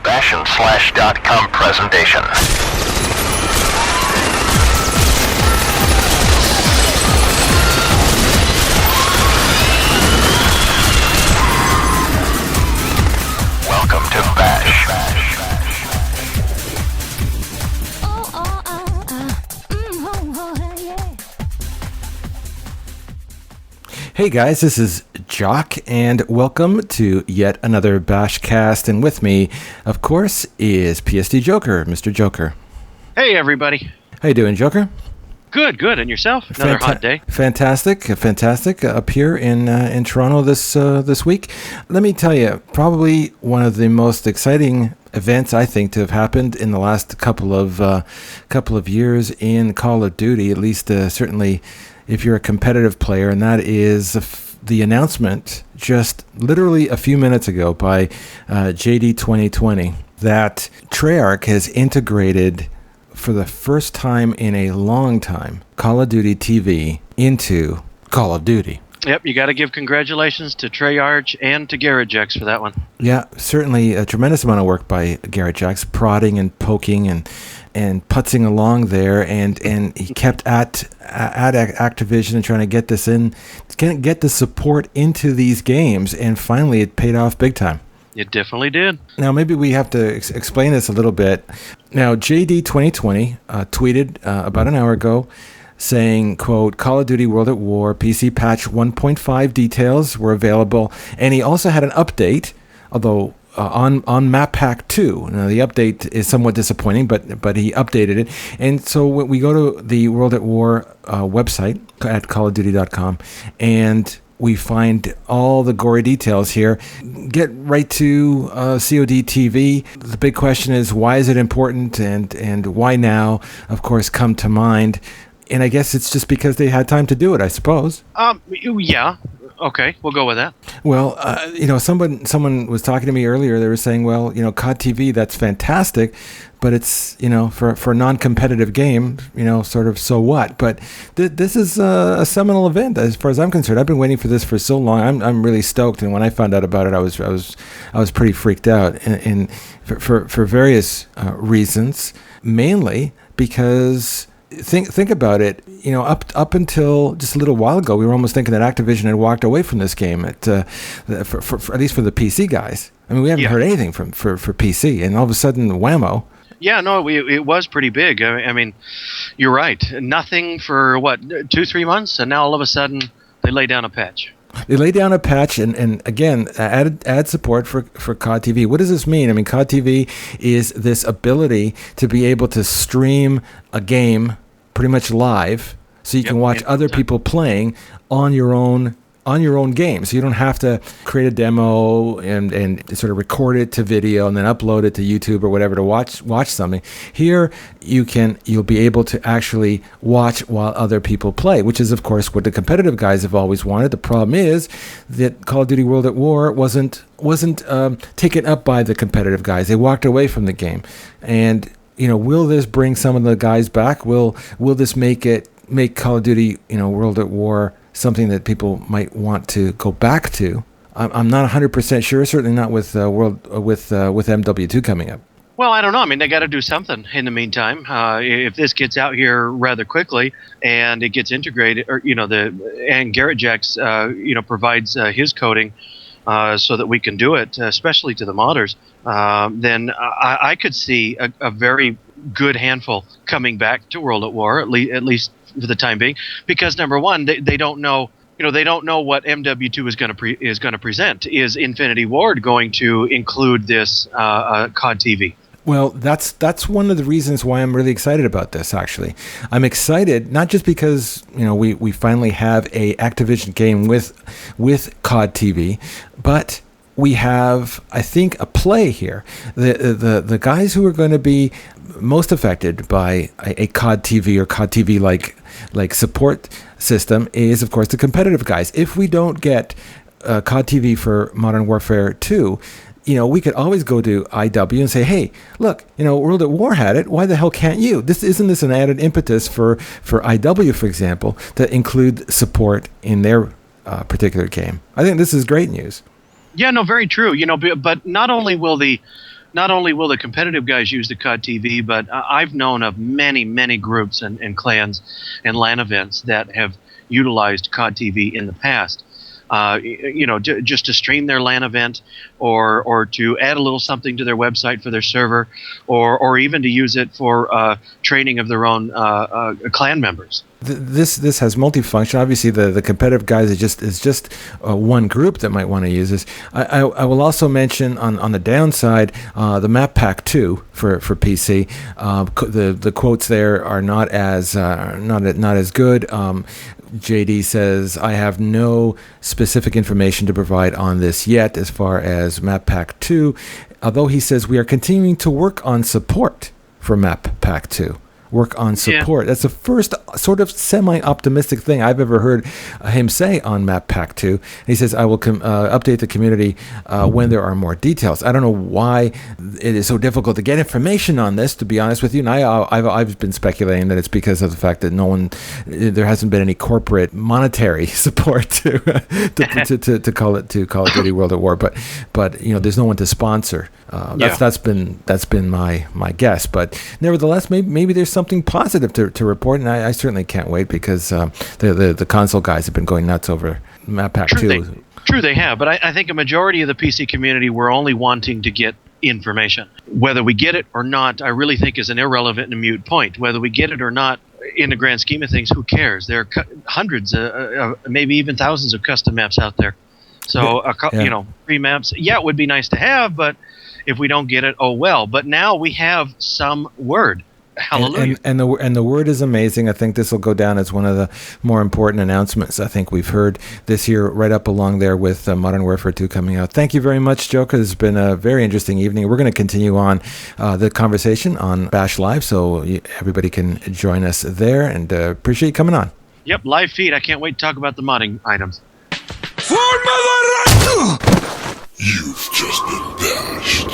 BashandSlash.com presentation. Welcome to Bash. Hey guys, this is Jock, and welcome to yet another BASHCast. And with me, of course, is PSD Joker, Mr. Joker. Hey everybody. How you doing, Joker? Good. And yourself? Another hot day. Fantastic. Up here in Toronto this week. Let me tell you, probably one of the most exciting events I think to have happened in the last couple of years in Call of Duty, at least certainly if you're a competitive player, and that is the announcement just literally a few minutes ago by JD 2020 that Treyarch has integrated for the first time in a long time Call of Duty TV into Call of Duty. Yep, you got to give congratulations to Treyarch and to GarageX for that one. Yeah, certainly a tremendous amount of work by GarageX, prodding and poking and putzing along there, and he kept at Activision and trying to get this in, get the support into these games, and finally it paid off big time. It definitely did. Now, maybe we have to explain this a little bit. Now, JD 2020 tweeted about an hour ago saying, quote, Call of Duty World at War PC patch 1.5 details were available. And he also had an update, although on Map Pack 2. Now, the update is somewhat disappointing, but he updated it. And so when we go to the World at War website at callofduty.com, and we find all the gory details here. Get right to CoD TV. The big question is, why is it important, and why now, of course, come to mind. And I guess it's just because they had time to do it, I suppose. Yeah. Okay, we'll go with that. Well, someone was talking to me earlier. They were saying, well, CoD TV, that's fantastic, but it's, for a non-competitive game, sort of so what? But this is a seminal event as far as I'm concerned. I've been waiting for this for so long. I'm really stoked, and when I found out about it, I was pretty freaked out, and for various reasons, mainly because. Think about it. Up until just a little while ago, we were almost thinking that Activision had walked away from this game. For at least for the PC guys. I mean, we haven't heard anything for PC, and all of a sudden, whammo. Yeah, no, it was pretty big. I mean, you're right. Nothing for 2-3 months, and now all of a sudden they lay down a patch. They lay down a patch and again, add support for CoD TV. What does this mean? I mean, CoD TV is this ability to be able to stream a game pretty much live, so you can watch other people playing on your own game. So you don't have to create a demo and sort of record it to video and then upload it to YouTube or whatever to watch something. Here you'll be able to actually watch while other people play, which is of course what the competitive guys have always wanted. The problem is that Call of Duty World at War wasn't taken up by the competitive guys. They walked away from the game. And will this bring some of the guys back? Will this make Call of Duty World at War something that people might want to go back to? I'm not 100% sure. Certainly not with MW2 coming up. Well, I don't know. I mean, they got to do something in the meantime. If this gets out here rather quickly and it gets integrated, or and GarageX provides his coding so that we can do it, especially to the modders, then I could see a very good handful coming back to World at War, at least for the time being, because number one, they don't know, they don't know what MW2 is going to present. Is Infinity Ward going to include this CoD TV? Well, that's one of the reasons why I'm really excited about this. Actually, I'm excited not just because we finally have a Activision game with CoD TV, but we have, I think, a play here. The guys who are going to be most affected by a CoD TV or CoD TV like support system is, of course, the competitive guys. If we don't get CoD TV for Modern Warfare 2, we could always go to IW and say, hey, look, World at War had it. Why the hell can't you? Isn't this an added impetus for IW, for example, to include support in their particular game? I think this is great news. Yeah, no, very true. But not only will the not only will the competitive guys use the COD TV, but I've known of many, many groups and clans and LAN events that have utilized COD TV in the past. Just to stream their LAN event, or to add a little something to their website for their server, or even to use it for training of their own clan members. This has multifunction. Obviously, the competitive guys is just one group that might want to use this. I will also mention on the downside the map pack 2 for PC. The quotes there are not as good. JD says, I have no specific information to provide on this yet as far as Map Pack 2, although he says we are continuing to work on support for Map Pack 2. Work on support. Yeah. That's the first sort of semi-optimistic thing I've ever heard him say on Map Pack 2. And he says, I will update the community when there are more details. I don't know why it is so difficult to get information on this, to be honest with you. And I've been speculating that it's because of the fact that there hasn't been any corporate monetary support to Call of Duty World at War. But there's no one to sponsor. That's been my guess. But nevertheless, maybe there's something positive to report, and I certainly can't wait because the console guys have been going nuts over Map Pack 2. True, they have, but I think a majority of the PC community were only wanting to get information. Whether we get it or not, I really think is an irrelevant and mute point. Whether we get it or not, in the grand scheme of things, who cares? There are hundreds, maybe even thousands of custom maps out there. So, free maps, it would be nice to have, but if we don't get it, oh well. But now we have some word. Hallelujah. And the word is amazing. I think this will go down as one of the more important announcements I think we've heard this year, right up along there with Modern Warfare 2 coming out. Thank you very much, Joe, because it's been a very interesting evening. We're going to continue on the conversation on Bash Live, so everybody can join us there, and appreciate you coming on. Yep, live feed. I can't wait to talk about the modding items. You've just been bashed.